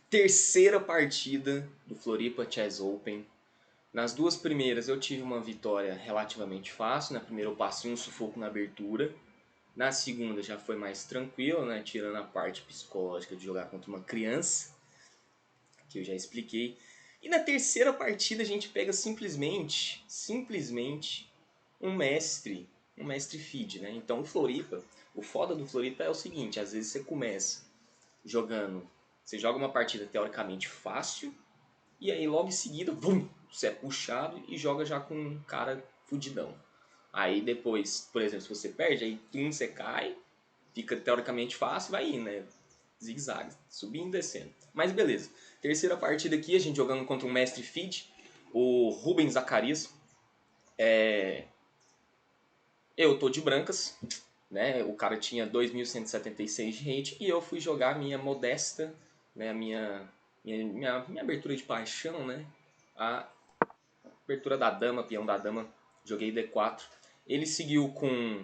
Terceira partida do Floripa Chess Open. Nas duas primeiras eu tive uma vitória relativamente fácil. Na primeira eu passei um sufoco na abertura. Na segunda já foi mais tranquilo, né? Tirando a parte psicológica de jogar contra uma criança, que eu já expliquei. E na terceira partida a gente pega simplesmente um mestre feed, né? Então o foda do Floripa é o seguinte, às vezes você começa jogando, você joga uma partida teoricamente fácil, e aí logo em seguida, vum, você é puxado e joga já com um cara fudidão. Aí depois, por exemplo, se você perde, aí você cai, fica teoricamente fácil, vai indo, né? Zigue-zague, subindo e descendo. Mas beleza. Terceira partida aqui, a gente jogando contra um mestre feed, o Rubens Zacarias. Eu tô de brancas, né? O cara tinha 2.176 de rate e eu fui jogar minha modesta, né? Minha abertura de paixão, né? A abertura da dama, peão da dama, joguei D4. Ele seguiu com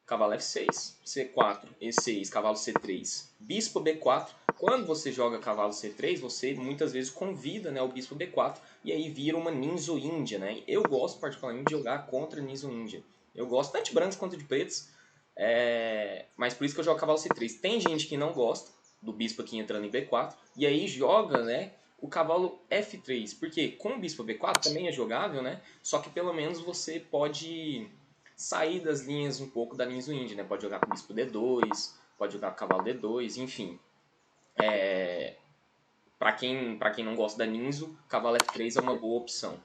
cavalo F6, C4, E6, cavalo C3, bispo B4. Quando você joga cavalo C3, você muitas vezes convida, né, o bispo B4 e aí vira uma Ninzo Índia, né? Eu gosto particularmente de jogar contra Ninzo Índia. Eu gosto tanto de brancos quanto de pretos, mas por isso que eu jogo cavalo C3. Tem gente que não gosta do bispo aqui entrando em B4 e aí joga, né, o cavalo F3, porque com o bispo B4 também é jogável, né? Só que pelo menos você pode sair das linhas um pouco da Ninzo Índia, né? Pode jogar com bispo D2, pode jogar com cavalo D2, enfim. Para quem não gosta da Ninzo, cavalo F3 é uma boa opção.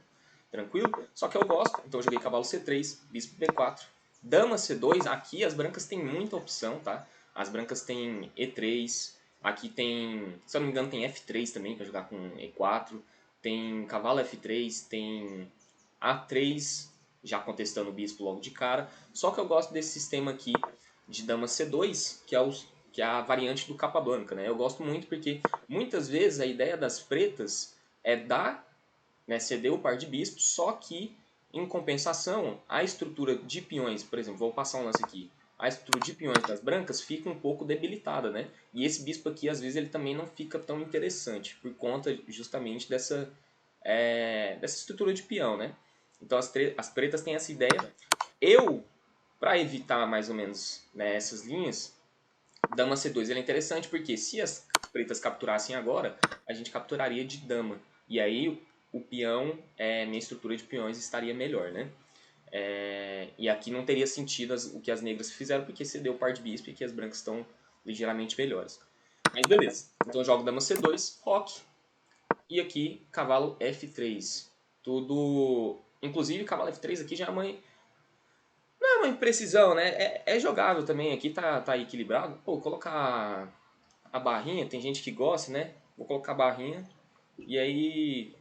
Tranquilo? Só que eu gosto, então eu joguei cavalo C3, bispo B4, dama C2. Aqui as brancas têm muita opção, tá? As brancas têm E3, aqui tem, se eu não me engano, tem F3 também para jogar com E4, tem cavalo F3, tem A3, já contestando o bispo logo de cara. Só que eu gosto desse sistema aqui de dama C2, que é a variante do capa branca, né? Eu gosto muito porque muitas vezes a ideia das pretas é dar, né, ceder o par de bispos, só que em compensação a estrutura de peões, por exemplo, vou passar um lance aqui, a estrutura de peões das brancas fica um pouco debilitada, né? E esse bispo aqui às vezes ele também não fica tão interessante por conta justamente dessa estrutura de peão, né? Então as pretas têm essa ideia. Eu, para evitar mais ou menos, né, essas linhas, dama C2 ele é interessante porque se as pretas capturassem agora, a gente capturaria de dama. E aí o peão, minha estrutura de peões estaria melhor, né? E aqui não teria sentido o que as negras fizeram, porque cedeu o par de bispo e que as brancas estão ligeiramente melhores. Mas beleza. Então eu jogo dama C2, roque. E aqui, cavalo F3. Tudo... Inclusive, cavalo F3 aqui já é não é uma imprecisão, né? É jogável também. Aqui tá equilibrado. Pô, colocar a barrinha, tem gente que gosta, né? Vou colocar a barrinha. E aí,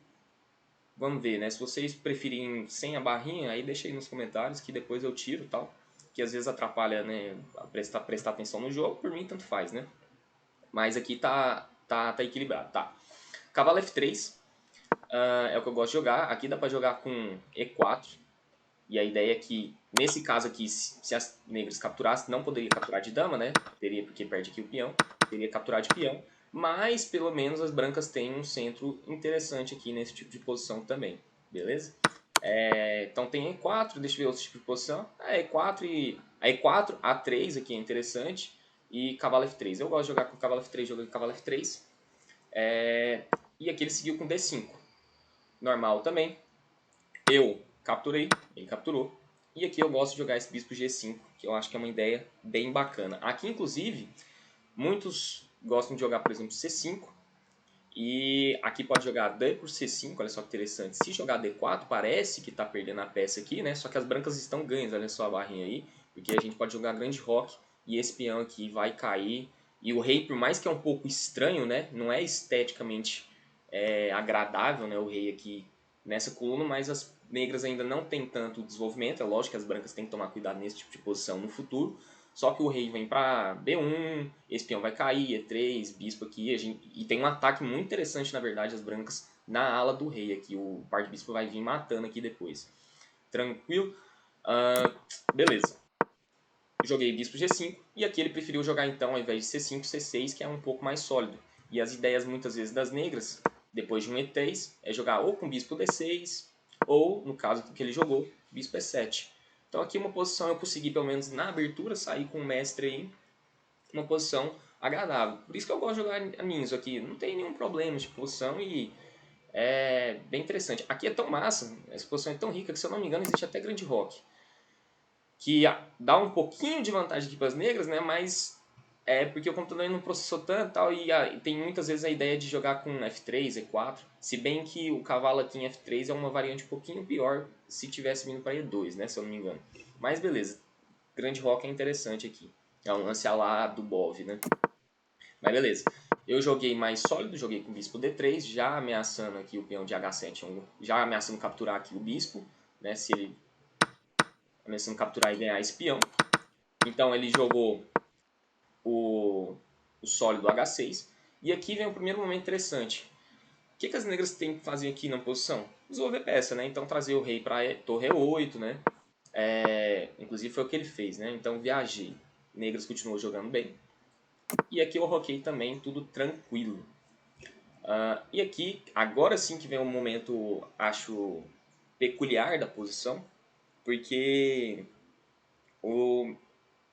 vamos ver, né? Se vocês preferirem sem a barrinha, aí deixa aí nos comentários que depois eu tiro e tal. Que às vezes atrapalha, né? A prestar atenção no jogo. Por mim, tanto faz, né? Mas aqui tá equilibrado, tá? Cavalo F3 é o que eu gosto de jogar. Aqui dá pra jogar com E4. E a ideia é que, nesse caso aqui, se as negras capturassem, não poderia capturar de dama, né? Teria, porque perde aqui o peão. Teria que capturar de peão. Mas, pelo menos, as brancas têm um centro interessante aqui nesse tipo de posição também. Beleza? Então tem E4, deixa eu ver outro tipo de posição. A E4, A3 aqui é interessante. E cavalo F3. Eu gosto de jogar com cavalo F3, joguei com cavalo F3. E aqui ele seguiu com D5. Normal também. Eu capturei, ele capturou. E aqui eu gosto de jogar esse bispo G5, que eu acho que é uma ideia bem bacana. Aqui, inclusive, muitos gostam de jogar, por exemplo, C5. E aqui pode jogar D por C5, olha só que interessante. Se jogar D4, parece que está perdendo a peça aqui, né? Só que as brancas estão ganhas, olha só a barrinha aí. Porque a gente pode jogar grande roque e esse peão aqui vai cair. E o rei, por mais que é um pouco estranho, né? Não é esteticamente agradável, né? O rei aqui nessa coluna, mas as negras ainda não tem tanto desenvolvimento. É lógico que as brancas têm que tomar cuidado nesse tipo de posição no futuro. Só que o rei vem para B1, esse peão vai cair, E3, bispo aqui. E tem um ataque muito interessante, na verdade, as brancas na ala do rei aqui. O par de bispo vai vir matando aqui depois. Tranquilo? Beleza. Joguei bispo G5 e aqui ele preferiu jogar então, ao invés de C5, C6, que é um pouco mais sólido. E as ideias muitas vezes das negras, depois de um E3, é jogar ou com bispo D6, ou, no caso que ele jogou, bispo E7. Então aqui uma posição eu consegui, pelo menos na abertura, sair com o mestre aí, uma posição agradável. Por isso que eu gosto de jogar a Ninzo aqui. Não tem nenhum problema de posição e é bem interessante. Aqui é tão massa, essa posição é tão rica que, se eu não me engano, existe até Grande Rock. Que dá um pouquinho de vantagem aqui para as negras, né? Mas é porque o computador não processou tanto e tal, e tem muitas vezes a ideia de jogar com F3, E4. Se bem que o cavalo aqui em F3 é uma variante um pouquinho pior se tivesse vindo para E2, né? Se eu não me engano. Mas beleza, Grande Rock é interessante aqui. É um lance a lá do Bov, né? Mas beleza. Eu joguei mais sólido, joguei com o bispo D3, já ameaçando aqui o peão de H7, já ameaçando capturar aqui o bispo, né? Se ele ameaçando capturar e ganhar esse peão. Então ele jogou o sólido H6. E aqui vem o primeiro momento interessante. O que as negras têm que fazer aqui na posição? Desenvolver peça, né? Então trazer o rei para torre E8, né? Inclusive foi o que ele fez, né? Então viajei. Negras continuou jogando bem. E aqui eu roquei também, tudo tranquilo. E aqui, agora sim que vem um momento, acho, peculiar da posição. Porque o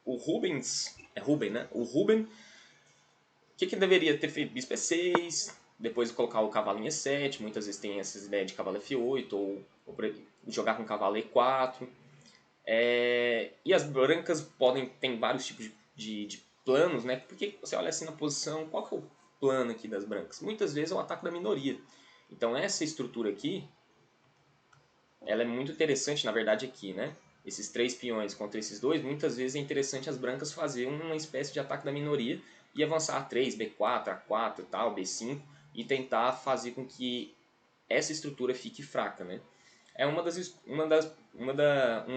Rubens... É Ruben, né? O Ruben... O que deveria ter feito? Bispo E6, depois colocar o cavalo em E7, muitas vezes tem essas ideias de cavalo F8, ou jogar com cavalo E4. E as brancas tem vários tipos de planos, né? Porque você olha assim na posição, qual que é o plano aqui das brancas? Muitas vezes é o ataque da minoria. Então essa estrutura aqui, ela é muito interessante, na verdade, aqui, né? Esses 3 peões contra esses 2, muitas vezes é interessante as brancas fazer uma espécie de ataque da minoria e avançar A3, B4, A4 tal, B5 e tentar fazer com que essa estrutura fique fraca, né? É um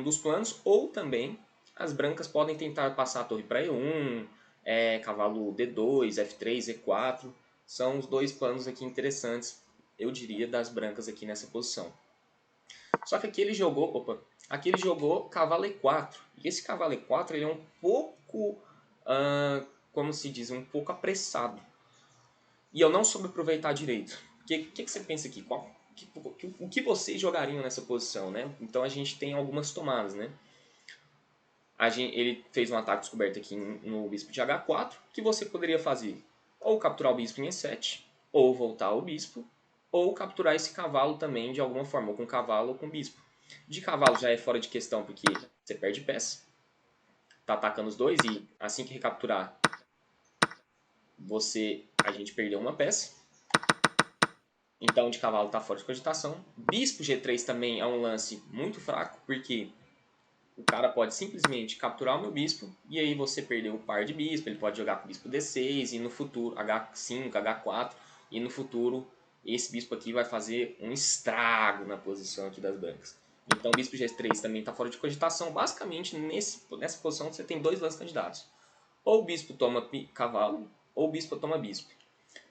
dos planos, ou também as brancas podem tentar passar a torre para E1, cavalo D2, F3, E4. São os 2 planos aqui interessantes, eu diria, das brancas aqui nessa posição. Só que aqui ele jogou cavalo E4. E esse cavalo E4 ele é um pouco, como se diz, um pouco apressado. E eu não soube aproveitar direito. O que você pensa aqui? O que vocês jogariam nessa posição, né? Então a gente tem algumas tomadas, né? Ele fez um ataque descoberto aqui no bispo de H4, que você poderia fazer ou capturar o bispo em E7, ou voltar o bispo, ou capturar esse cavalo também de alguma forma, ou com cavalo ou com bispo. De cavalo já é fora de questão porque você perde peça, tá atacando os dois e assim que recapturar a gente perdeu uma peça. Então de cavalo tá fora de cogitação. Bispo G3 também é um lance muito fraco, porque o cara pode simplesmente capturar o meu bispo e aí você perdeu o par de bispo, ele pode jogar com o bispo D6 e no futuro H5, H4 e no futuro esse bispo aqui vai fazer um estrago na posição aqui das brancas. Então o bispo G3 também está fora de cogitação. Basicamente nessa posição você tem 2 lances candidatos. Ou o bispo toma cavalo ou o bispo toma bispo.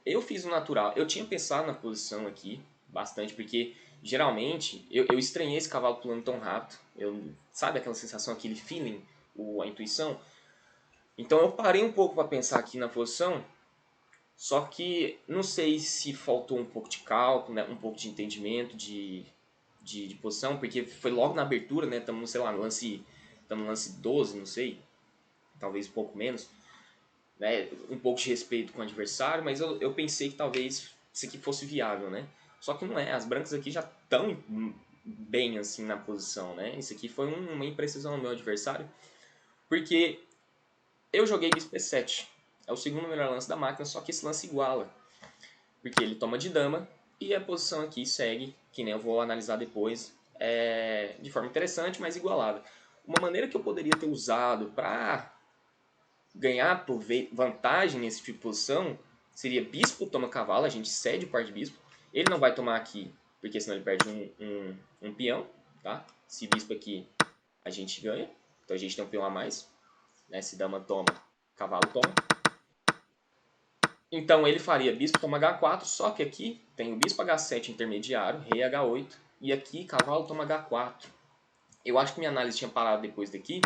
Eu fiz o natural. Eu tinha pensado na posição aqui bastante, porque geralmente eu estranhei esse cavalo pulando tão rápido. Sabe aquela sensação, aquele feeling, a intuição? Então eu parei um pouco para pensar aqui na posição, só que não sei se faltou um pouco de cálculo, né, um pouco de entendimento de posição, porque foi logo na abertura, né? Estamos, sei lá, no lance 12, não sei, talvez um pouco menos. Né, um pouco de respeito com o adversário, mas eu pensei que talvez isso aqui fosse viável, né? Só que não é, as brancas aqui já estão bem assim na posição, né? Isso aqui foi uma imprecisão do meu adversário, porque eu joguei bispo E7, é o segundo melhor lance da máquina, só que esse lance iguala, porque ele toma de dama e a posição aqui segue, que nem eu vou analisar depois, de forma interessante, mas igualada. Uma maneira que eu poderia ter usado para ganhar vantagem nesse tipo de posição seria bispo toma cavalo, a gente cede o par de bispo. Ele não vai tomar aqui, porque senão ele perde um peão, tá? Se bispo aqui, a gente ganha. Então a gente tem um peão a mais. Né? Se dama toma, cavalo toma. Então ele faria bispo toma H4, só que aqui tem o bispo H7 intermediário, rei H8, e aqui cavalo toma H4. Eu acho que minha análise tinha parado depois daqui.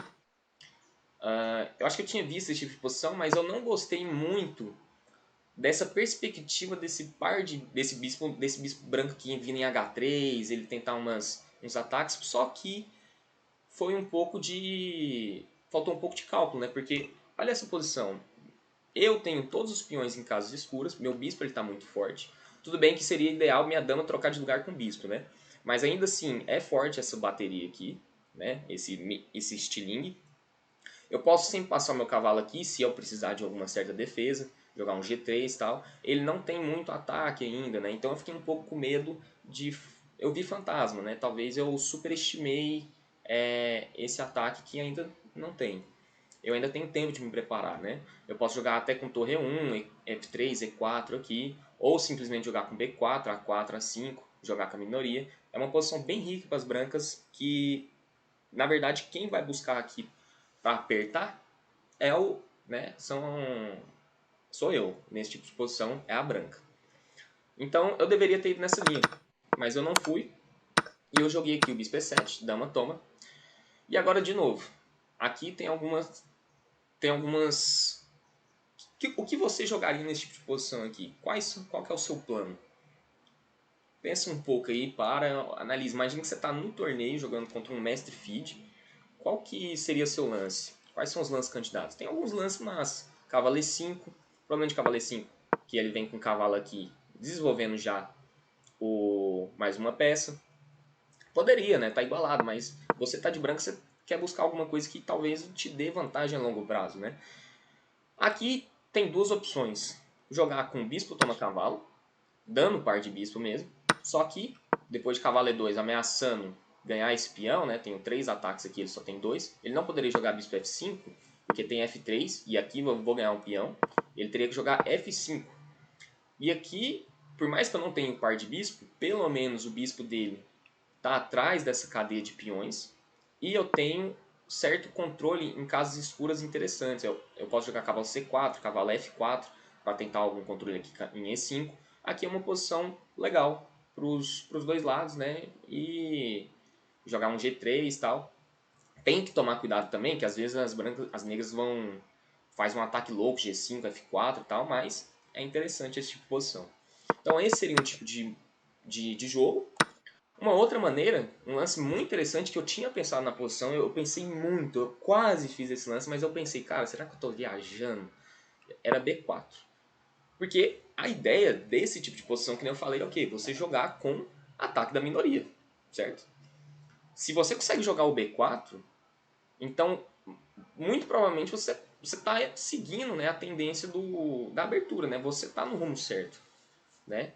Eu acho que eu tinha visto esse tipo de posição, mas eu não gostei muito dessa perspectiva desse bispo branco que vindo em H3, ele tentar uns ataques, só que foi um pouco de... faltou um pouco de cálculo, né? Porque, olha essa posição, eu tenho todos os peões em casas escuras, meu bispo ele tá muito forte. Tudo bem que seria ideal minha dama trocar de lugar com o bispo, né? Mas ainda assim, é forte essa bateria aqui, né? Esse estilingue. Eu posso sempre passar o meu cavalo aqui, se eu precisar de alguma certa defesa, jogar um G3 e tal. Ele não tem muito ataque ainda, né? Então eu fiquei um pouco com medo de... Eu vi fantasma, né? Talvez eu superestimei esse ataque que ainda não tem. Eu ainda tenho tempo de me preparar, né? Eu posso jogar até com torre E1, F3, E4 aqui, ou simplesmente jogar com B4, A4, A5, jogar com a minoria. É uma posição bem rica para as brancas que, na verdade, quem vai buscar aqui para apertar é o, né, sou eu. Nesse tipo de posição é a branca. Então eu deveria ter ido nessa linha, mas eu não fui. E eu joguei aqui o bispo E7, dama toma. E agora de novo, aqui tem algumas... O que você jogaria nesse tipo de posição aqui? Qual que é o seu plano? Pensa um pouco aí, analise. Imagina que você está no torneio jogando contra um mestre feed. Qual que seria seu lance? Quais são os lances candidatos? Tem alguns lances mas cavalo E5. O problema de cavalo E5 que ele vem com o cavalo aqui desenvolvendo já mais uma peça. Poderia, né? Tá igualado, mas você tá de branco, você quer buscar alguma coisa que talvez te dê vantagem a longo prazo, né? Aqui tem duas opções. Jogar com bispo toma cavalo, dando par de bispo mesmo. Só que, depois de cavalo E2 ameaçando ganhar esse peão, né? Tenho 3 ataques aqui, ele só tem 2. Ele não poderia jogar bispo F5, porque tem F3, e aqui eu vou ganhar um peão. Ele teria que jogar F5. E aqui, por mais que eu não tenha um par de bispo, pelo menos o bispo dele está atrás dessa cadeia de peões. E eu tenho certo controle em casas escuras interessantes. Eu posso jogar cavalo C4, cavalo F4, para tentar algum controle aqui em E5. Aqui é uma posição legal para os dois lados, né? E jogar um G3 e tal. Tem que tomar cuidado também, que às vezes as negras faz um ataque louco, G5, F4 e tal, mas é interessante esse tipo de posição. Então esse seria um tipo de jogo. Uma outra maneira, um lance muito interessante que eu tinha pensado na posição, eu pensei muito, eu quase fiz esse lance, mas eu pensei, cara, será que eu estou viajando? Era B4. Porque a ideia desse tipo de posição, que nem eu falei, é o quê? Você jogar com ataque da minoria, certo? Se você consegue jogar o B4, então muito provavelmente você está seguindo, né, a tendência da abertura, né? Você está no rumo certo, né?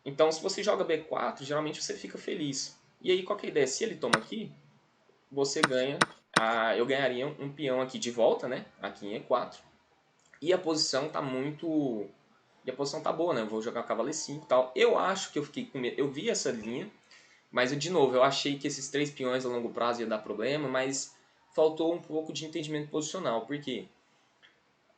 Então se você joga B4, geralmente você fica feliz. E aí qual que é a ideia? Se ele toma aqui, você ganha, eu ganharia um peão aqui de volta, né? Aqui em E4. E a posição tá muito... E a posição tá boa, né? Eu vou jogar cavalo E5 e tal. Eu acho que eu fiquei com medo. Eu vi essa linha, mas de novo, eu achei que esses 3 peões a longo prazo ia dar problema, mas faltou um pouco de entendimento posicional. Por quê?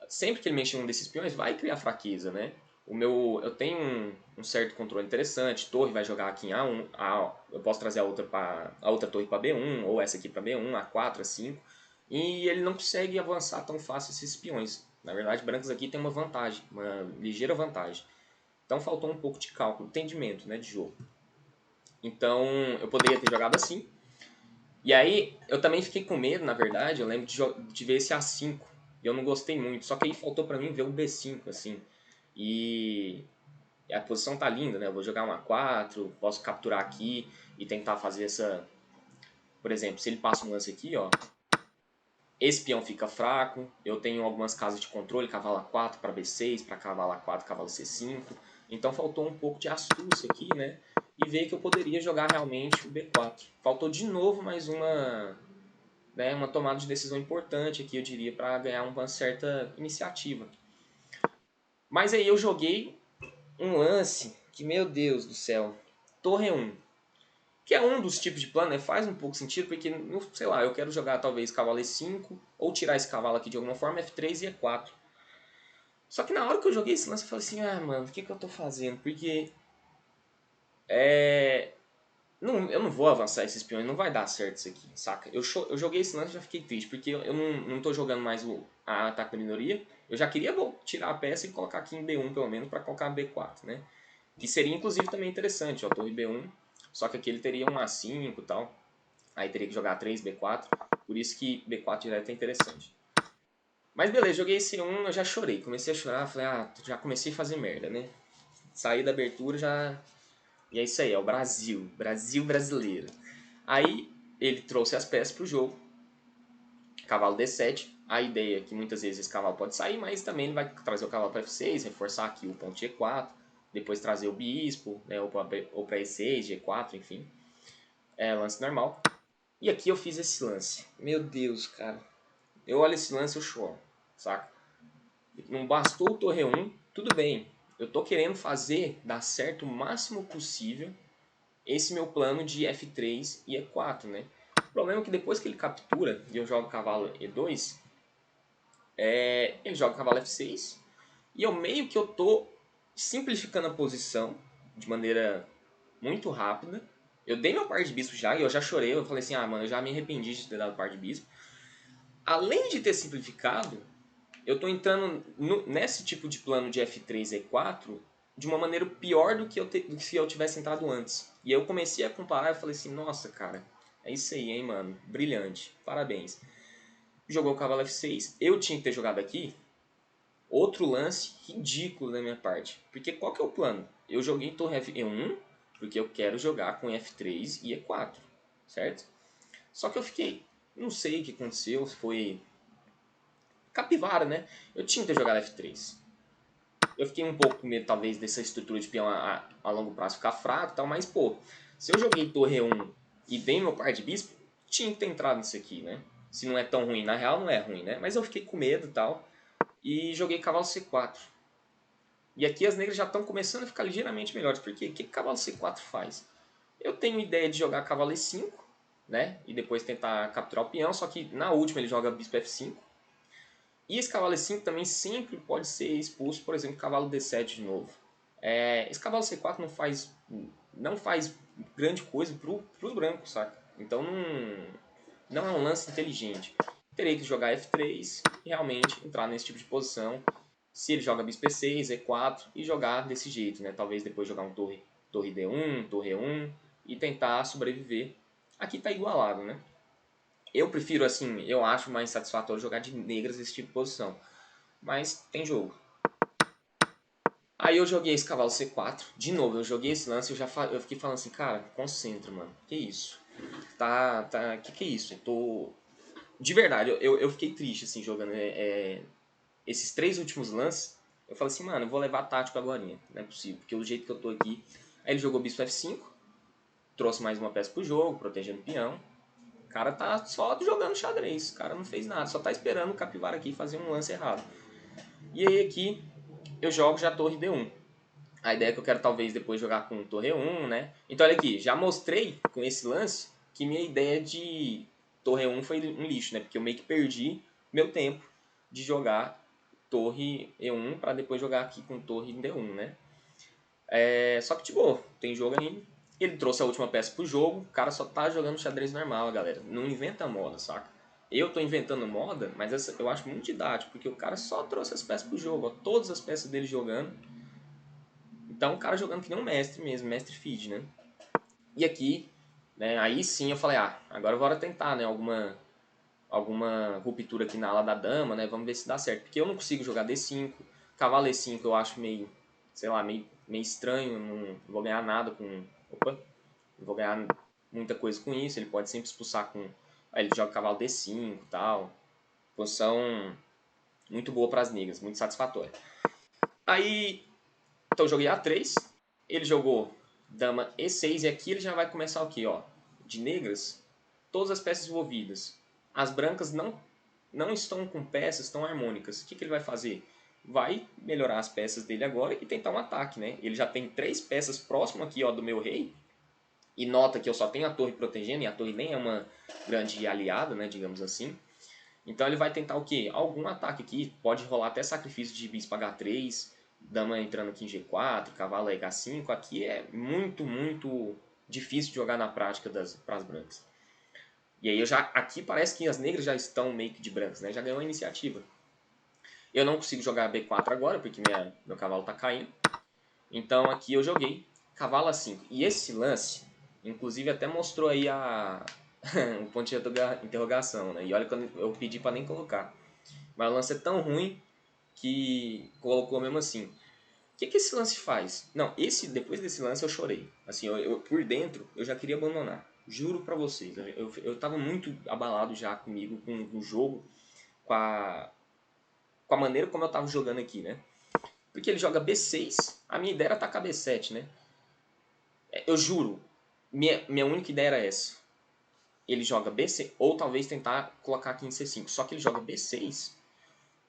Sempre que ele mexer um desses peões, vai criar fraqueza, né? Eu tenho um certo controle interessante. Torre vai jogar aqui em A1. Eu posso trazer a outra torre para B1, ou essa aqui para B1, A4, A5. E ele não consegue avançar tão fácil esses peões. Na verdade, brancos aqui tem uma vantagem, uma ligeira vantagem. Então faltou um pouco de cálculo, entendimento, né, de jogo. Então eu poderia ter jogado assim. E aí eu também fiquei com medo, na verdade, eu lembro de ver esse A5. E eu não gostei muito. Só que aí faltou para mim ver o B5, assim. E a posição tá linda, né? Eu vou jogar um A4, posso capturar aqui e tentar fazer essa... Por exemplo, se ele passa um lance aqui, ó, esse peão fica fraco, eu tenho algumas casas de controle, cavalo A4 para B6, para cavalo A4, cavalo C5. Então faltou um pouco de astúcia aqui, né? E ver que eu poderia jogar realmente o B4. Faltou de novo mais uma tomada de decisão importante aqui, eu diria, para ganhar uma certa iniciativa. Mas aí eu joguei um lance que, meu Deus do céu, torre 1. Que é um dos tipos de plano, né? Faz um pouco sentido, porque, sei lá, eu quero jogar talvez cavalo E5, ou tirar esse cavalo aqui de alguma forma, F3 e E4. Só que na hora que eu joguei esse lance, eu falei assim, mano, o que eu tô fazendo? Porque eu não vou avançar esses peões, não vai dar certo isso aqui, saca? Eu joguei esse lance e já fiquei triste, porque eu não tô jogando mais a ataque da minoria, eu já queria tirar a peça e colocar aqui em B1 pelo menos para colocar B4, né? Que seria inclusive também interessante, ó, torre B1, só que aqui ele teria um A5 e tal, aí teria que jogar 3, B4, por isso que B4 direto é interessante. Mas beleza, joguei esse 1, eu já chorei, comecei a chorar, falei, já comecei a fazer merda, né? Saí da abertura, já... E é isso aí, é o Brasil, Brasil brasileiro. Aí ele trouxe as peças pro jogo, cavalo D7, a ideia é que muitas vezes esse cavalo pode sair, mas também ele vai trazer o cavalo para F6, reforçar aqui o ponto G4, depois trazer o bispo, né, ou para E6, G4, enfim. É lance normal. E aqui eu fiz esse lance. Meu Deus, cara. Eu olho esse lance e eu choro, saca? Não bastou o torre 1, tudo bem. Eu tô querendo fazer dar certo o máximo possível esse meu plano de F3 e E4, né? O problema é que depois que ele captura e eu jogo cavalo E2, ele joga cavalo F6 e eu meio que eu tô simplificando a posição de maneira muito rápida. Eu dei meu par de bispo já e eu já chorei. Eu falei assim, mano, eu já me arrependi de ter dado par de bispo. Além de ter simplificado, eu tô entrando nesse tipo de plano de F3 e E4 de uma maneira pior do que do que se eu tivesse entrado antes. E aí eu comecei a comparar e falei assim, nossa, cara, é isso aí, hein, mano, brilhante, parabéns. Jogou o cavalo F6, eu tinha que ter jogado aqui outro lance ridículo da minha parte. Porque qual que é o plano? Eu joguei torre F1 porque eu quero jogar com F3 e E4, certo? Só que eu fiquei, não sei o que aconteceu, foi capivara, né? Eu tinha que ter jogado F3. Eu fiquei um pouco com medo, talvez, dessa estrutura de peão a longo prazo ficar fraco e tal, mas, pô, se eu joguei torre 1 e dei meu par de bispo, tinha que ter entrado nisso aqui, né? Se não é tão ruim, na real não é ruim, né? Mas eu fiquei com medo e tal, e joguei cavalo C4. E aqui as negras já estão começando a ficar ligeiramente melhores, porque o que cavalo C4 faz? Eu tenho ideia de jogar cavalo E5, né? E depois tentar capturar o peão, só que na última ele joga bispo F5. E esse cavalo E5 também sempre pode ser expulso, por exemplo, cavalo D7 de novo. Esse cavalo C4 não faz grande coisa para os brancos, saca? Então não é um lance inteligente. Terei que jogar F3 e realmente entrar nesse tipo de posição. Se ele joga bispo E6, E4 e jogar desse jeito, né? Talvez depois jogar um torre D1, torre E1 e tentar sobreviver. Aqui está igualado, né? Eu prefiro, assim, eu acho mais satisfatório jogar de negras esse tipo de posição. Mas tem jogo. Aí eu joguei esse cavalo C4. De novo, eu joguei esse lance e eu fiquei falando assim, cara, concentra, mano. Que isso? Que é isso? Eu tô... De verdade, eu fiquei triste, assim, jogando esses 3 últimos lances. Eu falei assim, mano, eu vou levar tático agora. Não é possível, porque o jeito que eu tô aqui... Aí ele jogou bispo F5. Trouxe mais uma peça pro jogo, protegendo o peão. O cara tá só jogando xadrez. O cara não fez nada, só tá esperando o capivara aqui fazer um lance errado. E aí aqui eu jogo já torre D1. A ideia é que eu quero talvez depois jogar com torre 1, né? Então olha aqui, já mostrei com esse lance que minha ideia de torre 1 foi um lixo, né? Porque eu meio que perdi meu tempo de jogar torre E1 para depois jogar aqui com torre D1, né? Só que, tipo, tem jogo ainda. Ele trouxe a última peça pro jogo, o cara só tá jogando xadrez normal, galera. Não inventa moda, saca? Eu tô inventando moda, mas eu acho muito didático, porque o cara só trouxe as peças pro jogo, ó, todas as peças dele jogando. Então o cara jogando que nem um mestre mesmo, mestre feed, né? E aqui, né, aí sim eu falei, agora bora tentar, né, alguma ruptura aqui na ala da dama, né, vamos ver se dá certo. Porque eu não consigo jogar D5, cavalo E5 eu acho meio, sei lá, meio estranho, não vou ganhar nada com... Opa, não vou ganhar muita coisa com isso, ele pode sempre expulsar com... Aí ele joga cavalo D5 e tal, posição muito boa para as negras, muito satisfatória. Aí, então eu joguei A3, ele jogou dama E6 e aqui ele já vai começar o quê, ó? De negras, todas as peças envolvidas. As brancas não estão com peças tão harmônicas. O que ele vai fazer? Vai melhorar as peças dele agora e tentar um ataque, né? Ele já tem 3 peças próximo aqui, ó, do meu rei. E nota que eu só tenho a torre protegendo e a torre nem é uma grande aliada, né, digamos assim. Então ele vai tentar o quê? Algum ataque aqui, pode rolar até sacrifício de bispo H3, dama entrando aqui em G4, cavalo H5. Aqui é muito, muito difícil de jogar na prática para as brancas. E aí aqui parece que as negras já estão meio que de brancas, né? Já ganhou a iniciativa. Eu não consigo jogar B4 agora, porque meu cavalo tá caindo. Então aqui eu joguei cavalo A5. E esse lance, inclusive até mostrou aí o ponto de interrogação, né? E olha que eu pedi para nem colocar. Mas o lance é tão ruim que colocou mesmo assim. O que esse lance faz? Não, depois desse lance eu chorei. Assim, por dentro eu já queria abandonar. Juro pra vocês. Eu tava muito abalado já comigo, com o jogo, com a maneira como eu tava jogando aqui, né? Porque ele joga B6, a minha ideia era atacar B7, né? Eu juro, minha única ideia era essa. Ele joga B6, ou talvez tentar colocar aqui em C5. Só que ele joga B6,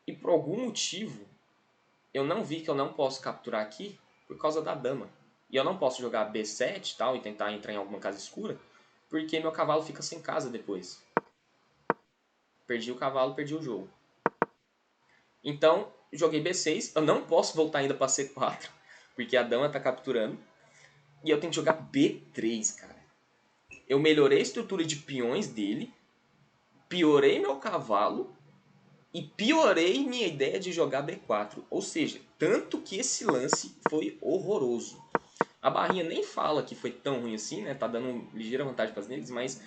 e por algum motivo, eu não vi que eu não posso capturar aqui por causa da dama. E eu não posso jogar B7 e tal, e tentar entrar em alguma casa escura, porque meu cavalo fica sem casa depois. Perdi o cavalo, perdi o jogo. Então, joguei B6, eu não posso voltar ainda para C4, porque a dama tá capturando. E eu tenho que jogar B3, cara. Eu melhorei a estrutura de peões dele, piorei meu cavalo e piorei minha ideia de jogar B4. Ou seja, tanto que esse lance foi horroroso. A barrinha nem fala que foi tão ruim assim, né? Tá dando ligeira vantagem para as negras, mas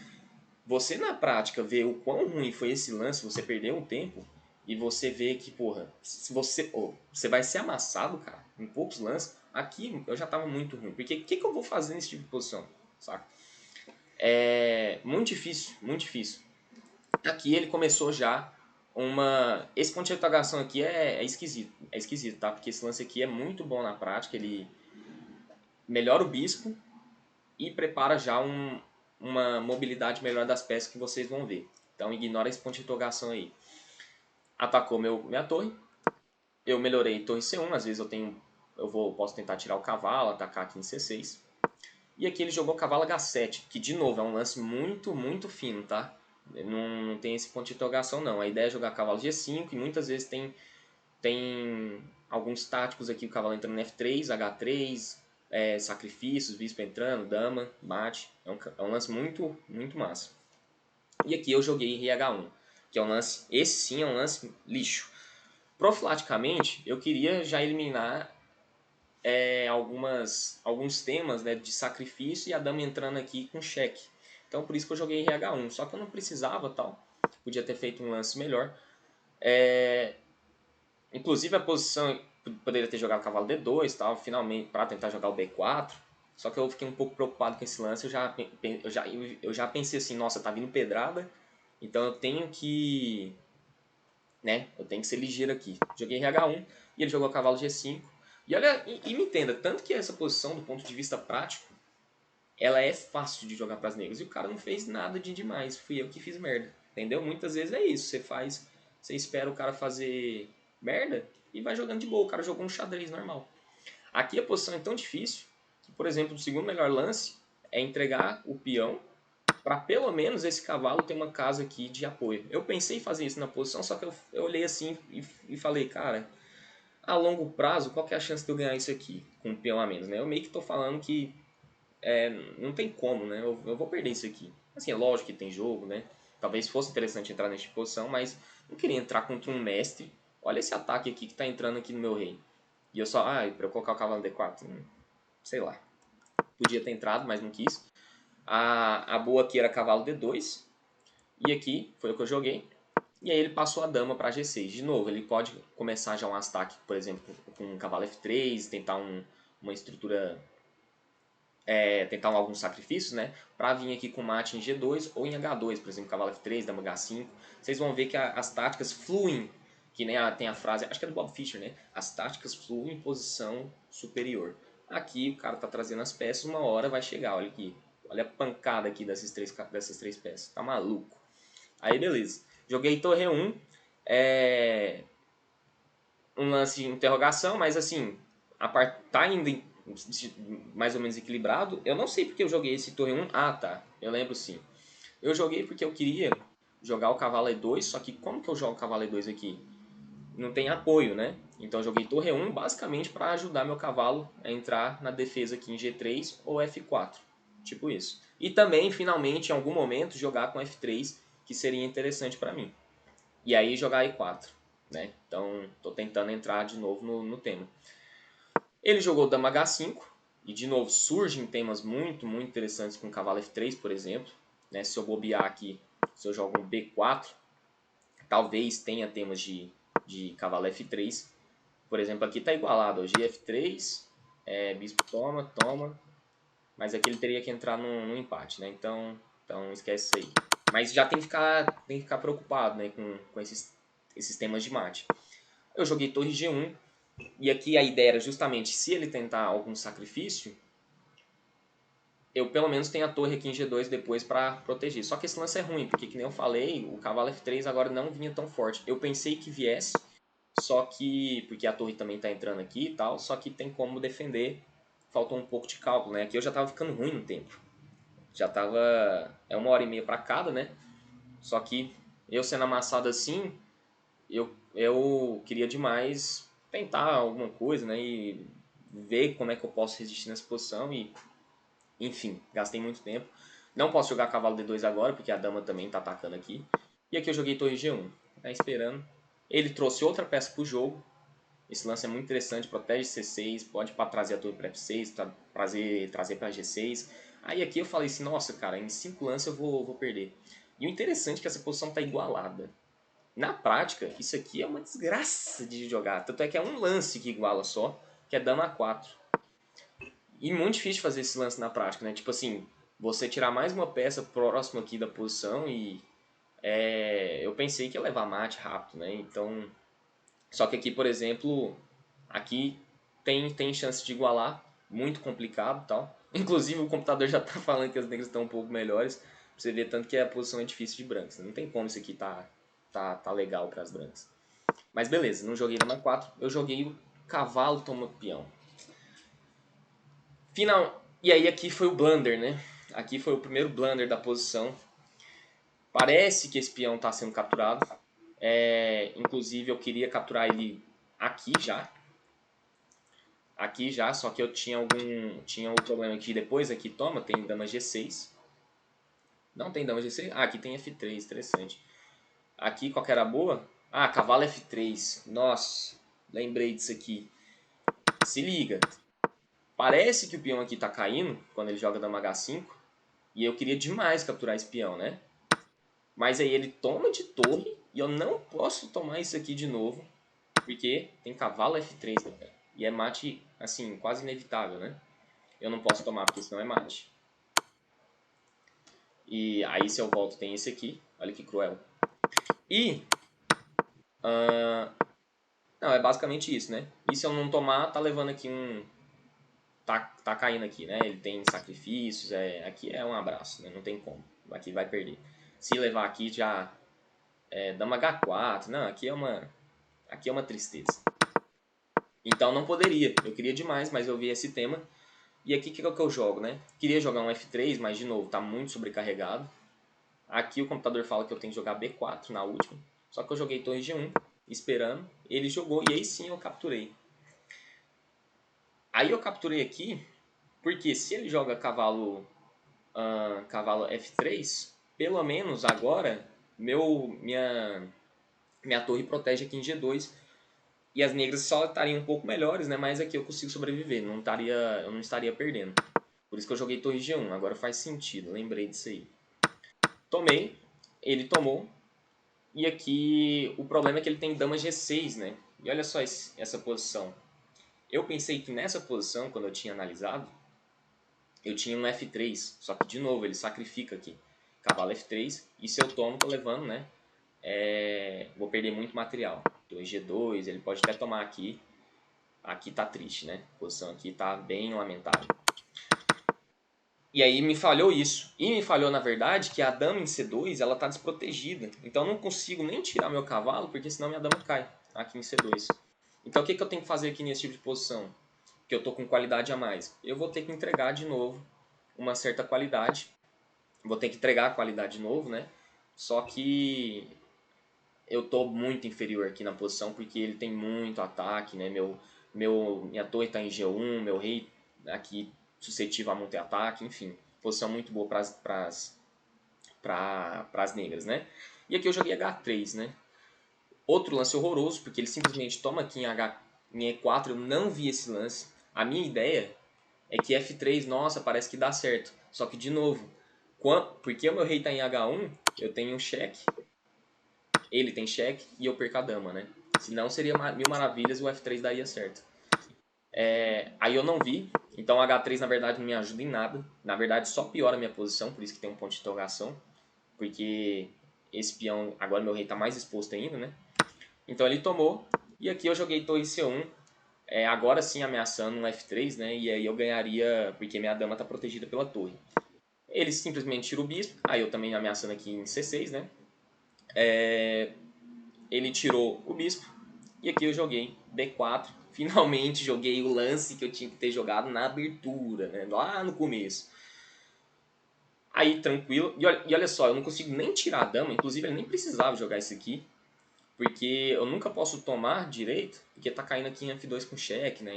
você na prática vê o quão ruim foi esse lance, você perdeu um tempo e você vê que, porra, se você vai ser amassado, cara, em poucos lances. Aqui eu já tava muito ruim. Porque o que eu vou fazer nesse tipo de posição? Saca? É muito difícil, muito difícil. Aqui ele começou já esse ponto de interrogação aqui é esquisito. É esquisito, tá? Porque esse lance aqui é muito bom na prática. Ele melhora o bispo e prepara já uma mobilidade melhor das peças que vocês vão ver. Então ignora esse ponto de interrogação aí. Atacou minha torre. Eu melhorei torre C1. Às vezes posso tentar tirar o cavalo, atacar aqui em C6. E aqui ele jogou cavalo H7, que de novo é um lance muito, muito fino, tá? Não tem esse ponto de interrogação não. A ideia é jogar cavalo G5 e muitas vezes tem alguns táticos aqui, o cavalo entrando em F3, H3, sacrifícios, bispo entrando, dama, mate. É um lance muito, muito massa. E aqui eu joguei rei H1, que é um lance, esse sim é um lance lixo. Profilaticamente, eu queria já eliminar alguns temas, né, de sacrifício e a dama entrando aqui com cheque. Então por isso que eu joguei RH1, só que eu não precisava tal, podia ter feito um lance melhor. Inclusive a posição, poderia ter jogado cavalo D2 tal, finalmente, para tentar jogar o B4, só que eu fiquei um pouco preocupado com esse lance, eu já pensei assim, nossa, tá vindo pedrada, então eu tenho que, né, eu tenho que ser ligeiro aqui. Joguei RH1 e ele jogou cavalo G5. E olha, me entenda, tanto que essa posição, do ponto de vista prático, ela é fácil de jogar para as negras. E o cara não fez nada de demais, fui eu que fiz merda. Entendeu? Muitas vezes é isso, você espera o cara fazer merda e vai jogando de boa. O cara jogou um xadrez normal. Aqui a posição é tão difícil que, por exemplo, o segundo melhor lance é entregar o peão para pelo menos esse cavalo ter uma casa aqui de apoio. Eu pensei em fazer isso na posição, só que eu olhei assim e falei, cara, a longo prazo, qual que é a chance de eu ganhar isso aqui com um peão a menos, né? Eu meio que tô falando que não tem como, né? Eu vou perder isso aqui. Assim, é lógico que tem jogo, né? Talvez fosse interessante entrar nesta posição, mas não queria entrar contra um mestre. Olha esse ataque aqui que tá entrando aqui no meu rei. E eu só, pra eu colocar o cavalo D4, sei lá. Podia ter entrado, mas não quis. A boa aqui era cavalo D2. E aqui foi o que eu joguei. E aí ele passou a dama para G6. De novo, ele pode começar já um ataque, por exemplo, com um cavalo F3, tentar uma estrutura, tentar alguns sacrifícios, né? Para vir aqui com mate em G2 ou em H2, por exemplo, cavalo F3, dama H5. Vocês vão ver que as táticas fluem, que nem tem a frase, acho que é do Bob Fischer, né? As táticas fluem em posição superior. Aqui o cara tá trazendo as peças, uma hora vai chegar, olha aqui. Olha a pancada aqui dessas três peças. Tá maluco. Aí beleza. Joguei torre 1. Um lance de interrogação, mas assim, a parte tá indo mais ou menos equilibrado. Eu não sei porque eu joguei esse torre 1. Ah, tá. Eu lembro sim. Eu joguei porque eu queria jogar o cavalo E2, só que como que eu jogo o cavalo E2 aqui? Não tem apoio, né? Então eu joguei torre 1 basicamente para ajudar meu cavalo a entrar na defesa aqui em G3 ou F4. Tipo isso. E também, finalmente, em algum momento, jogar com F3, que seria interessante para mim. E aí jogar E4. né? Então, tô tentando entrar de novo no tema. Ele jogou dama H5, e de novo surgem temas muito, muito interessantes com cavalo F3, por exemplo. Né? Se eu bobear aqui, se eu jogo um B4, talvez tenha temas de cavalo F3. Por exemplo, aqui está igualado, ó, GF3, bispo toma, toma, mas aqui ele teria que entrar num empate, né? Então esquece isso aí. Mas já tem que ficar preocupado, né, com esses temas de mate. Eu joguei torre G1, e aqui a ideia era justamente, se ele tentar algum sacrifício, eu pelo menos tenho a torre aqui em G2 depois para proteger. Só que esse lance é ruim, porque que nem eu falei, o cavalo F3 agora não vinha tão forte. Eu pensei que viesse, só que, porque a torre também tá entrando aqui e tal, só que tem como defender, faltou um pouco de cálculo, né? Aqui eu já tava ficando ruim no tempo. Já tava, é 1h30 para cada, né? Só que eu sendo amassado assim, eu queria demais tentar alguma coisa, né? E ver como é que eu posso resistir nessa posição e, enfim, gastei muito tempo. Não posso jogar cavalo D2 agora, porque a dama também tá atacando aqui. E aqui eu joguei torre G1, tá esperando. Ele trouxe outra peça pro jogo. Esse lance é muito interessante, protege C6, pode trazer a torre para F6, trazer para G6. Aí aqui eu falei assim, nossa cara, em 5 lances eu vou perder. E o interessante é que essa posição tá igualada. Na prática, isso aqui é uma desgraça de jogar. Tanto é que é um lance que iguala só, que é dama A4. E muito difícil fazer esse lance na prática, né? Tipo assim, você tirar mais uma peça próxima aqui da posição e... eu pensei que ia levar mate rápido, né? Então... Só que aqui, por exemplo, aqui tem chance de igualar, muito complicado e tal. Inclusive o computador já tá falando que as negras estão um pouco melhores. Pra você ver tanto que a posição é difícil de brancas. Não tem como isso aqui tá legal para as brancas. Mas beleza, não joguei dama 4, eu joguei o cavalo toma peão. E aí aqui foi o blunder, né? Aqui foi o primeiro blunder da posição. Parece que esse peão está sendo capturado. Inclusive eu queria capturar ele aqui já. Aqui já, só que eu tinha um problema aqui depois. Aqui toma, tem dama G6. Não tem dama G6? Ah, aqui tem F3, interessante. Aqui qual que era a boa? Ah, cavalo F3. Nossa, lembrei disso aqui. Se liga. Parece que o peão aqui tá caindo quando ele joga dama H5. E eu queria demais capturar esse peão, né? Mas aí ele toma de torre e eu não posso tomar isso aqui de novo. Porque tem cavalo F3, galera. E é mate, assim, quase inevitável, né? Eu não posso tomar porque senão é mate. E aí se eu volto tem esse aqui. Olha que cruel. E... não, é basicamente isso, né? E se eu não tomar, tá levando aqui um... Tá caindo aqui, né? Ele tem sacrifícios, aqui é um abraço, né? Não tem como. Aqui vai perder. Se levar aqui já... dama H4. Não, aqui é uma tristeza. Então não poderia. Eu queria demais, mas eu vi esse tema. E aqui o que eu jogo, né? Queria jogar um F3, mas de novo, tá muito sobrecarregado. Aqui o computador fala que eu tenho que jogar B4 na última. Só que eu joguei torre G1, esperando. Ele jogou e aí sim eu capturei. Aí eu capturei aqui, porque se ele joga cavalo F3, pelo menos agora minha torre protege aqui em G2. E as negras só estariam um pouco melhores, né? Mas aqui eu consigo sobreviver, eu não estaria perdendo. Por isso que eu joguei torre G1, agora faz sentido, lembrei disso aí. Tomei, ele tomou, e aqui o problema é que ele tem dama G6, né? E olha só essa posição. Eu pensei que nessa posição, quando eu tinha analisado, eu tinha um F3, só que de novo ele sacrifica aqui. Cavalo F3, e se eu tomo, tô levando, né? Vou perder muito material. Torre G2, ele pode até tomar aqui. Aqui tá triste, né? A posição aqui tá bem lamentável. E aí me falhou isso. E me falhou, na verdade, que a dama em C2 ela tá desprotegida. Então eu não consigo nem tirar meu cavalo, porque senão minha dama cai aqui em C2. Então o que eu tenho que fazer aqui nesse tipo de posição? Que eu tô com qualidade a mais. Eu vou ter que entregar de novo uma certa qualidade. Vou ter que entregar a qualidade de novo, né? Só que eu tô muito inferior aqui na posição, porque ele tem muito ataque, né? Minha torre tá em G1, meu rei aqui suscetível a muito ataque, enfim. Posição muito boa para as negras, né? E aqui eu joguei H3, né? Outro lance horroroso, porque ele simplesmente toma aqui em E4, eu não vi esse lance. A minha ideia é que F3, nossa, parece que dá certo. Só que, de novo, porque o meu rei tá em H1, eu tenho um cheque, ele tem cheque e eu perco a dama, né? Senão seria mil maravilhas e o F3 daria certo. Aí eu não vi, então H3 na verdade não me ajuda em nada. Na verdade só piora a minha posição, por isso que tem um ponto de interrogação. Porque esse peão, agora meu rei tá mais exposto ainda, né? Então ele tomou, e aqui eu joguei torre C1, agora sim ameaçando um F3, né? E aí eu ganharia, porque minha dama tá protegida pela torre. Ele simplesmente tira o bispo, aí eu também ameaçando aqui em C6, né? Ele tirou o bispo, e aqui eu joguei B4. Finalmente joguei o lance que eu tinha que ter jogado na abertura, né? Lá no começo. Aí, tranquilo. E olha só, eu não consigo nem tirar a dama, inclusive ele nem precisava jogar isso aqui. Porque eu nunca posso tomar direito, porque tá caindo aqui em F2 com cheque, né?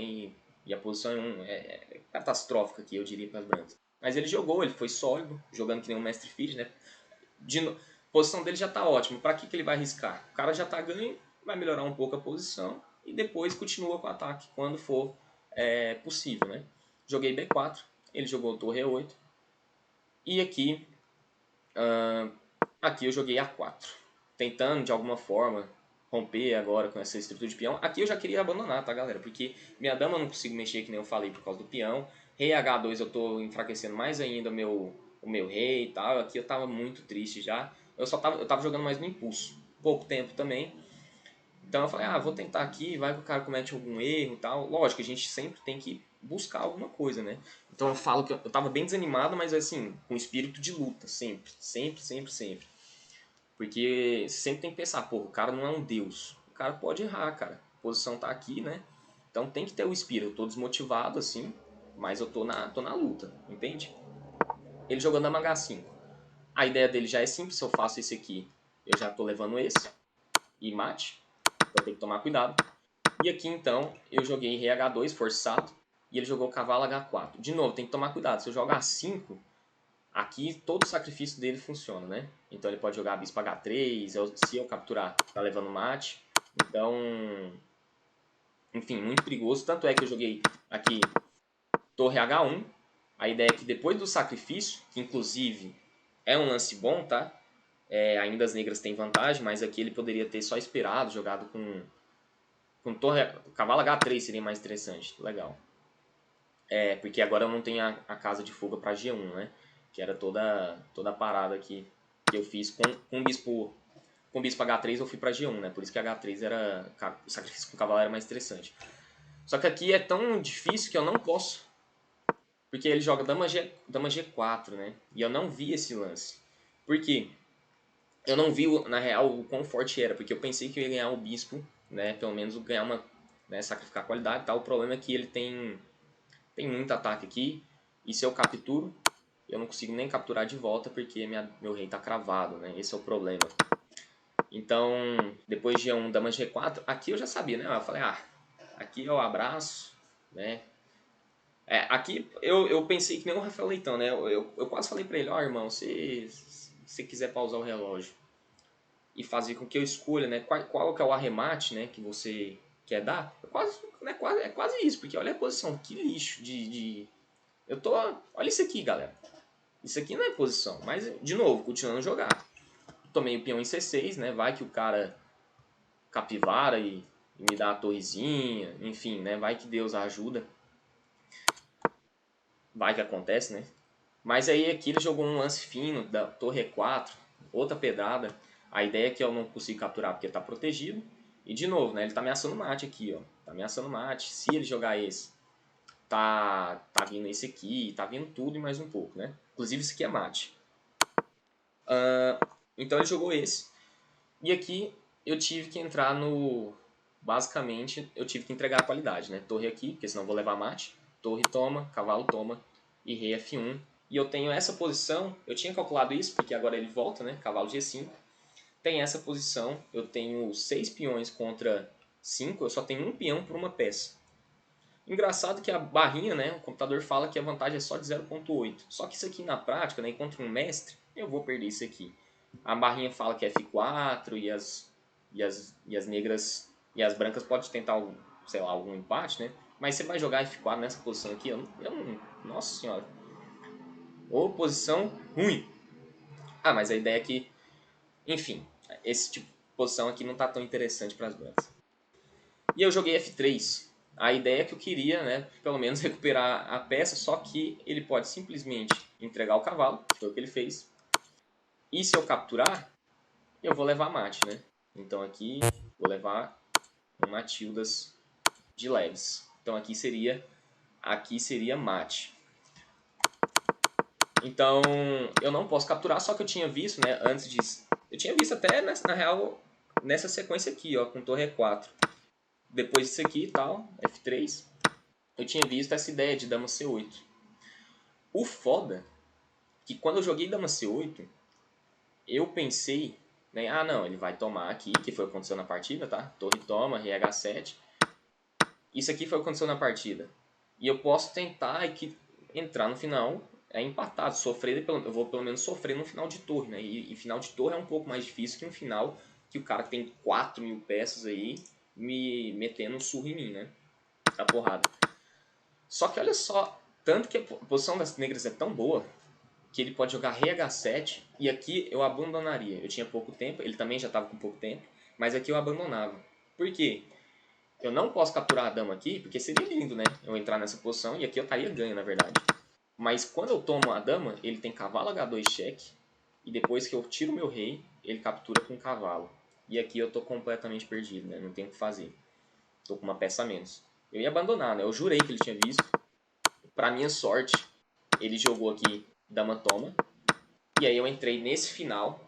E a posição é catastrófica aqui, eu diria, para as brancas. Mas ele jogou, ele foi sólido, jogando que nem um mestre Fid, né? A posição dele já tá ótima, para que ele vai arriscar? O cara já tá ganho, vai melhorar um pouco a posição e depois continua com o ataque quando for possível, né? Joguei B4, ele jogou torre E8 e aqui eu joguei A4, tentando de alguma forma romper agora com essa estrutura de peão. Aqui eu já queria abandonar, tá, galera? Porque minha dama eu não consigo mexer, que nem eu falei, por causa do peão. Rei H2 eu tô enfraquecendo mais ainda o meu rei e tal. Aqui eu tava muito triste já. Eu tava jogando mais no impulso. Pouco tempo também. Então eu falei, vou tentar aqui, vai que o cara comete algum erro e tal. Lógico, a gente sempre tem que buscar alguma coisa, né? Então eu falo que eu tava bem desanimado, mas assim, com espírito de luta, sempre. Sempre, sempre, sempre. Porque você sempre tem que pensar, pô, o cara não é um deus. O cara pode errar, cara. A posição tá aqui, né? Então tem que ter o espírito. Eu tô desmotivado, assim, mas eu tô na luta, entende? Ele jogando a H 5. A ideia dele já é simples, se eu faço esse aqui, eu já tô levando esse. E mate. Então tem que tomar cuidado. E aqui, então, eu joguei rei H2 forçado. E ele jogou cavalo H4. De novo, tem que tomar cuidado. Se eu jogar 5, aqui todo o sacrifício dele funciona, né? Então ele pode jogar bispo H3, se eu capturar, tá levando mate. Então, enfim, muito perigoso. Tanto é que eu joguei aqui torre H1. A ideia é que depois do sacrifício, que inclusive é um lance bom, tá? Ainda as negras têm vantagem, mas aqui ele poderia ter só esperado, jogado com torre... Cavalo H3 seria mais interessante. Legal. Porque agora eu não tenho a casa de fuga para G1, né? Que era toda a parada que eu fiz com o bispo H3 eu fui para G1, né? Por isso que H3 era o sacrifício com o cavalo era mais interessante. Só que aqui é tão difícil que eu não posso, porque ele joga dama G4, né? E eu não vi esse lance. Por quê? Eu não vi na real o quão forte era, porque eu pensei que eu ia ganhar o bispo, né? Pelo menos ganhar uma, né, sacrificar a qualidade, e tal. O problema é que ele tem muito ataque aqui, e se eu capturo, eu não consigo nem capturar de volta porque meu rei tá cravado, né? Esse é o problema. Então, depois de G1, dama G4, aqui eu já sabia, né? Eu falei, aqui é o abraço, né? Aqui eu pensei que nem o Rafael Leitão, né? Eu quase falei pra ele, irmão, se você quiser pausar o relógio e fazer com que eu escolha, né? Qual que é o arremate, né? Que você quer dar? É quase isso, porque olha a posição, que lixo Eu tô... Olha isso aqui, galera. Isso aqui não é posição, mas, de novo, continuando a jogar. Tomei o peão em C6, né? Vai que o cara capivara e me dá a torrezinha, enfim, né? Vai que Deus ajuda. Vai que acontece, né? Mas aí aqui ele jogou um lance fino da torre E4, outra pedrada. A ideia é que eu não consigo capturar porque ele tá protegido. E de novo, né? Ele tá ameaçando mate aqui, ó. Tá ameaçando mate. Se ele jogar esse, tá vindo esse aqui, tá vindo tudo e mais um pouco, né? Inclusive esse aqui é mate. Então ele jogou esse. E aqui eu tive que entrar no... Basicamente, eu tive que entregar a qualidade, né? Torre aqui, porque senão eu vou levar mate. Torre toma, cavalo toma e rei F1. E eu tenho essa posição, eu tinha calculado isso, porque agora ele volta, né? Cavalo G5. Tem essa posição, eu tenho 6 peões contra 5, eu só tenho um peão por uma peça. Engraçado que a barrinha, né? O computador fala que a vantagem é só de 0.8. Só que isso aqui na prática, né? Contra um mestre, eu vou perder isso aqui. A barrinha fala que é F4 e e as negras e as brancas podem tentar, sei lá, algum empate, né? Mas você vai jogar F4 nessa posição aqui, eu não... Nossa senhora. Ô, posição ruim. Ah, mas a ideia é que, enfim, esse tipo de posição aqui não tá tão interessante para as brancas. E eu joguei F3. A ideia é que eu queria, né, pelo menos recuperar a peça, só que ele pode simplesmente entregar o cavalo, que foi o que ele fez. E se eu capturar, eu vou levar mate, né? Então aqui vou levar um Matildas de leves. Então aqui seria mate. Então eu não posso capturar, só que eu tinha visto, né, antes disso. Eu tinha visto até, na real, nessa sequência aqui, ó, com torre E4. Depois disso aqui e tal, F3, eu tinha visto essa ideia de dama C8. O foda que quando eu joguei dama C8, eu pensei, né, ah não, ele vai tomar aqui, que foi o que aconteceu na partida, tá? Torre toma, rei H7. Isso aqui foi o que aconteceu na partida. E eu posso tentar entrar no final empatado, sofrer, eu vou pelo menos sofrer no final de torre, né? E final de torre é um pouco mais difícil que um final que o cara tem 4.000 peças aí me metendo um surro em mim, né? A porrada. Só que olha só, tanto que a posição das negras é tão boa que ele pode jogar rei H7 e aqui eu abandonaria. Eu tinha pouco tempo, ele também já estava com pouco tempo, mas aqui eu abandonava. Por quê? Eu não posso capturar a dama aqui, porque seria lindo, né? Eu entrar nessa posição e aqui eu estaria ganho, na verdade. Mas quando eu tomo a dama, ele tem cavalo H2 cheque e depois que eu tiro meu rei, ele captura com cavalo. E aqui eu tô completamente perdido, né? Não tem o que fazer. Tô com uma peça a menos. Eu ia abandonar, né? Eu jurei que ele tinha visto. Pra minha sorte, ele jogou aqui dama toma. E aí eu entrei nesse final,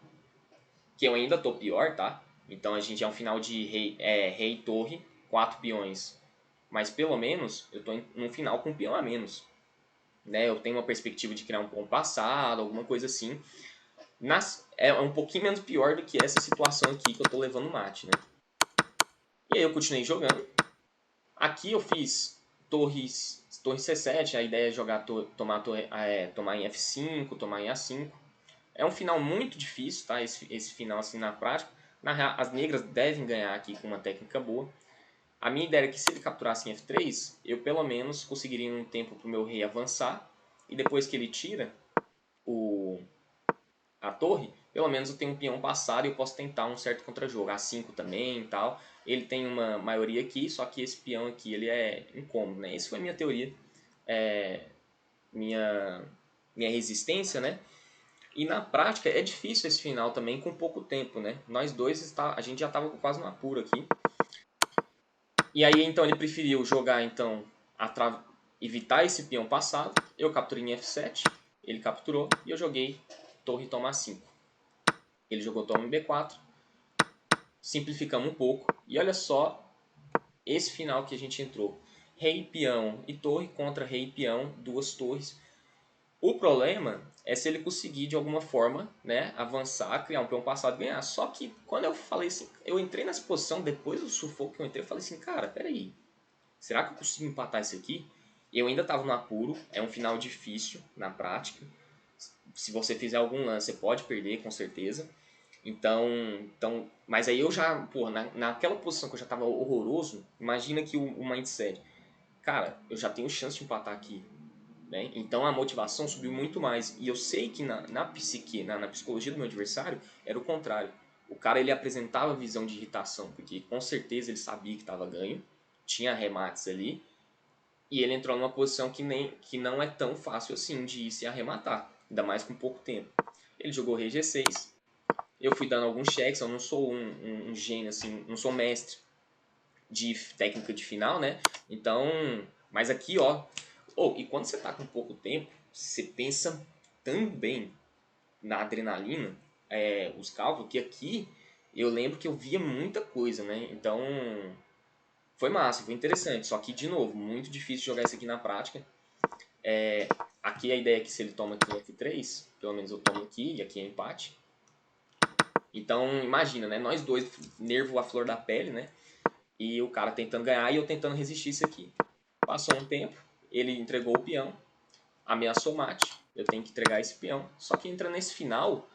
que eu ainda tô pior, tá? Então a gente é um final de rei torre, 4 peões. Mas pelo menos eu tô num final com um peão a menos. Né? Eu tenho uma perspectiva de criar um peão passado, alguma coisa assim. É um pouquinho menos pior do que essa situação aqui que eu tô levando mate, né? E aí eu continuei jogando. Aqui eu fiz torre C7, a ideia é jogar tomar em F5, tomar em A5. É um final muito difícil, tá? Esse final assim na prática. As negras devem ganhar aqui com uma técnica boa. A minha ideia é que se ele capturasse em F3, eu pelo menos conseguiria um tempo para o meu rei avançar. E depois que ele tira a torre, pelo menos eu tenho um peão passado e eu posso tentar um certo contra-jogo. A5 também e tal. Ele tem uma maioria aqui, só que esse peão aqui ele é incômodo, né? Essa foi a minha teoria. Minha resistência, né? E na prática é difícil esse final também com pouco tempo, né? Nós dois, a gente já estava quase no apuro aqui. E aí então ele preferiu jogar então evitar esse peão passado. Eu capturei em F7, ele capturou e eu joguei torre toma 5. Ele jogou toma em B4. Simplificamos um pouco e olha só esse final que a gente entrou. Rei, peão e torre contra rei e peão, duas torres. O problema é se ele conseguir de alguma forma, né, avançar, criar um peão passado e ganhar. Só que quando eu falei assim, eu entrei nessa posição, depois do sufoco que eu entrei, eu falei assim, cara, peraí, será que eu consigo empatar isso aqui? Eu ainda estava no apuro, é um final difícil na prática. Se você fizer algum lance, você pode perder, com certeza. Então, mas aí eu já, pô, naquela posição que eu já estava horroroso, imagina que o mindset, cara, eu já tenho chance de empatar aqui. Né? Então a motivação subiu muito mais. E eu sei que na psique, na psicologia do meu adversário, era o contrário. O cara ele apresentava visão de irritação, porque com certeza ele sabia que estava ganho, tinha remates ali, e ele entrou numa posição que não é tão fácil assim de se arrematar, ainda mais com pouco tempo. Ele jogou rei G6, eu fui dando alguns cheques, eu não sou um gênio assim, não sou mestre de técnica de final, né? Então, mas aqui, ó, e quando você tá com pouco tempo, você pensa também na adrenalina, os cálculos, que aqui eu lembro que eu via muita coisa, né? Então, foi massa, foi interessante. Só que, de novo, muito difícil jogar isso aqui na prática. Aqui a ideia é que se ele toma aqui em F3, pelo menos eu tomo aqui e aqui é empate. Então, imagina, né? Nós dois, nervo à flor da pele, né? E o cara tentando ganhar e eu tentando resistir isso aqui. Passou um tempo, ele entregou o peão, ameaçou mate, eu tenho que entregar esse peão. Só que entra nesse final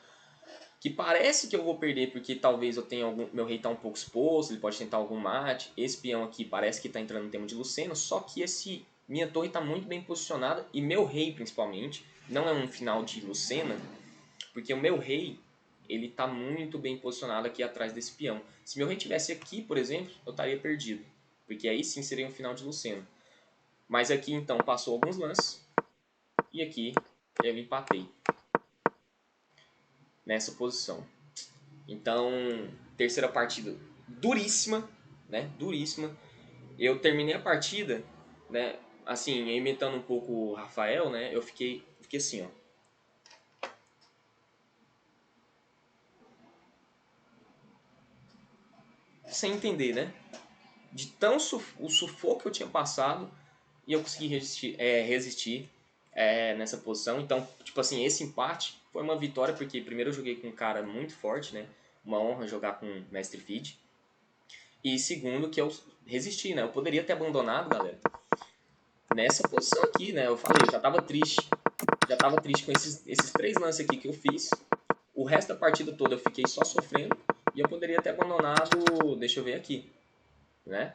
que parece que eu vou perder porque talvez eu tenha meu rei tá um pouco exposto, ele pode tentar algum mate. Esse peão aqui parece que tá entrando no tema de Lucena, só que minha torre tá muito bem posicionada e meu rei principalmente, não é um final de Lucena, porque o meu rei, ele tá muito bem posicionado aqui atrás desse peão. Se meu rei tivesse aqui, por exemplo, eu estaria perdido, porque aí sim seria um final de Lucena. Mas aqui então passou alguns lances e aqui eu empatei nessa posição. Então, terceira partida duríssima, né? Duríssima. Eu terminei a partida, né? Assim, imitando um pouco o Rafael, né? Eu fiquei assim, ó. Sem entender, né? De tão o sufoco que eu tinha passado e eu consegui resistir nessa posição. Então, tipo assim, esse empate foi uma vitória porque primeiro eu joguei com um cara muito forte, né? Uma honra jogar com o Mestre Feed. E segundo, que eu resisti, né? Eu poderia ter abandonado, galera, nessa posição aqui, né? Eu falei, eu já tava triste. Já tava triste com esses 3 lances aqui que eu fiz. O resto da partida toda eu fiquei só sofrendo. E eu poderia ter abandonado, deixa eu ver aqui, né?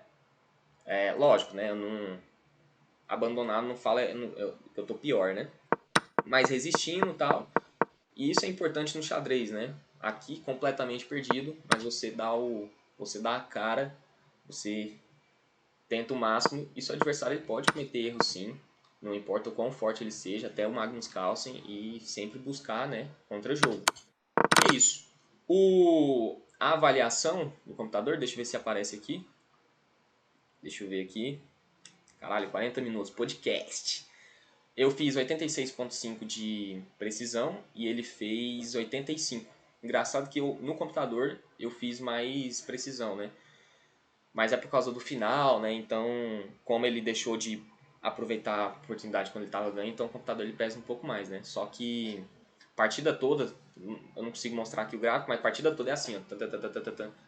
Lógico, né? Eu não... Abandonar não fala que eu tô pior, né? Mas resistindo e tal. E isso é importante no xadrez, né? Aqui completamente perdido, mas você dá a cara, você tenta o máximo e seu adversário ele pode cometer erros sim, não importa o quão forte ele seja, até o Magnus Carlsen, e sempre buscar, né, contra-jogo. É isso. A avaliação do computador, deixa eu ver se aparece aqui. Deixa eu ver aqui. Caralho, 40 minutos, podcast. Eu fiz 86.5 de precisão e ele fez 85. Engraçado que no computador eu fiz mais precisão, né? Mas é por causa do final, né? Então, como ele deixou de aproveitar a oportunidade quando ele estava ganhando, então o computador ele pesa um pouco mais, né? Só que partida toda, eu não consigo mostrar aqui o gráfico, mas partida toda é assim, ó.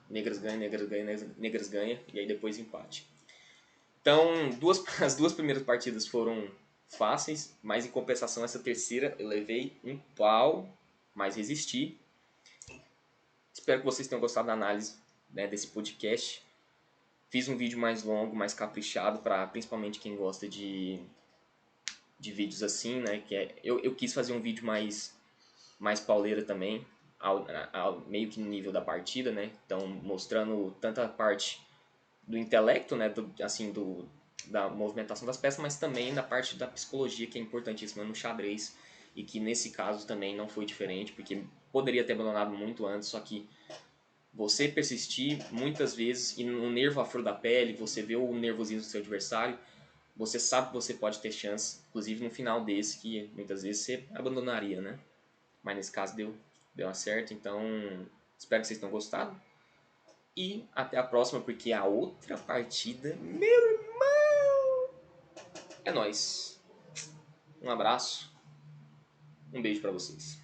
Negras ganha, negras ganha, negras ganha, e aí depois empate. Então, as duas primeiras partidas foram fáceis, mas em compensação essa terceira eu levei um pau, mas resisti. Espero que vocês tenham gostado da análise, né, desse podcast. Fiz um vídeo mais longo, mais caprichado, para principalmente quem gosta de vídeos assim, né? Eu quis fazer um vídeo mais pauleira também, meio que no nível da partida, né? Então, mostrando tanta parte do intelecto, né? Da movimentação das peças, mas também da parte da psicologia, que é importantíssima no xadrez, e que nesse caso também não foi diferente, porque poderia ter abandonado muito antes, só que você persistir muitas vezes e no nervo à flor da pele, você vê o nervosismo do seu adversário, você sabe que você pode ter chance, inclusive no final desse, que muitas vezes você abandonaria, né? Mas nesse caso deu certo, então espero que vocês tenham gostado. E até a próxima, porque a outra partida, meu irmão, é nóis. Um abraço, um beijo pra vocês.